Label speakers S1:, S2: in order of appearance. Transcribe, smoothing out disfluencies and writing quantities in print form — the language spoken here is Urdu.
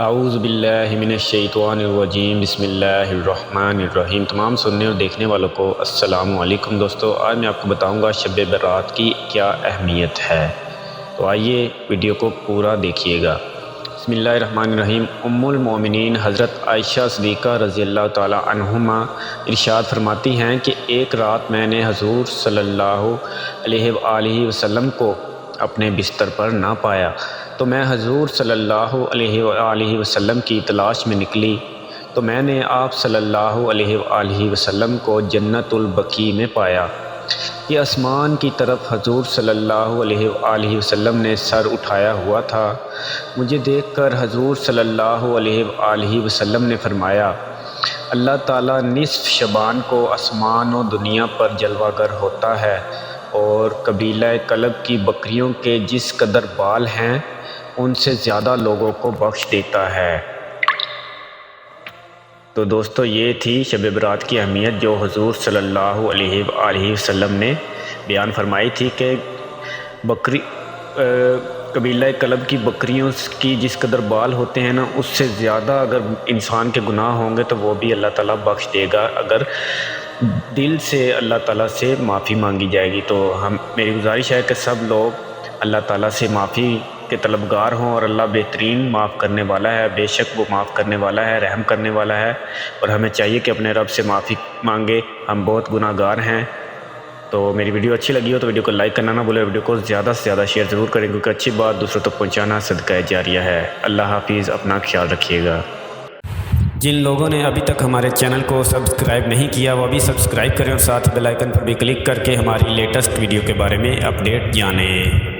S1: اعوذ باللہ من الشیطان الرجیم، بسم اللہ الرحمن الرحیم۔ تمام سننے اور دیکھنے والوں کو السلام علیکم دوستو۔ آج میں آپ کو بتاؤں گا شب برات کی کیا اہمیت ہے، تو آئیے ویڈیو کو پورا دیکھیے گا۔ بسم اللہ الرحمن الرحیم۔ ام المومنین حضرت عائشہ صدیقہ رضی اللہ تعالی عنہما ارشاد فرماتی ہیں کہ ایک رات میں نے حضور صلی اللہ علیہ وآلہ وسلم کو اپنے بستر پر نہ پایا تو میں حضور صلی اللہ علیہ وآلہ وسلم کی تلاش میں نکلی تو میں نے آپ صلی اللہ علیہ وآلہ وسلم کو جنت البقیع میں پایا کہ آسمان کی طرف حضور صلی اللہ علیہ وآلہ وسلم نے سر اٹھایا ہوا تھا۔ مجھے دیکھ کر حضور صلی اللہ علیہ وآلہ وسلم نے فرمایا، اللہ تعالیٰ نصف شعبان کو آسمان و دنیا پر جلوہ گر ہوتا ہے اور قبیلہ کلب کی بکریوں کے جس قدر بال ہیں ان سے زیادہ لوگوں کو بخش دیتا ہے۔ تو دوستو یہ تھی شب برات کی اہمیت جو حضور صلی اللہ علیہ وآلہ وسلم نے بیان فرمائی تھی کہ قبیلہ کلب کی بکریوں کی جس قدر بال ہوتے ہیں نا، اس سے زیادہ اگر انسان کے گناہ ہوں گے تو وہ بھی اللہ تعالیٰ بخش دے گا اگر دل سے اللہ تعالیٰ سے معافی مانگی جائے گی۔ تو میری گزارش ہے کہ سب لوگ اللہ تعالیٰ سے معافی کے طلبگار ہوں، اور اللہ بہترین معاف کرنے والا ہے، بے شک وہ معاف کرنے والا ہے، رحم کرنے والا ہے، اور ہمیں چاہیے کہ اپنے رب سے معافی مانگے، ہم بہت گناہ گار ہیں۔ تو میری ویڈیو اچھی لگی ہو تو ویڈیو کو لائک کرنا نہ بھولے، ویڈیو کو زیادہ سے زیادہ شیئر ضرور کریں کیونکہ اچھی بات دوسروں تک پہنچانا صدقہ جاریہ ہے۔ اللہ حافظ، اپنا خیال رکھیے گا۔ جن لوگوں نے ابھی تک ہمارے چینل کو سبسکرائب نہیں کیا وہ ابھی سبسکرائب کریں اور ساتھ بیل آئیکن پر بھی کلک کر کے ہماری لیٹسٹ ویڈیو کے بارے میں اپڈیٹ جانیں۔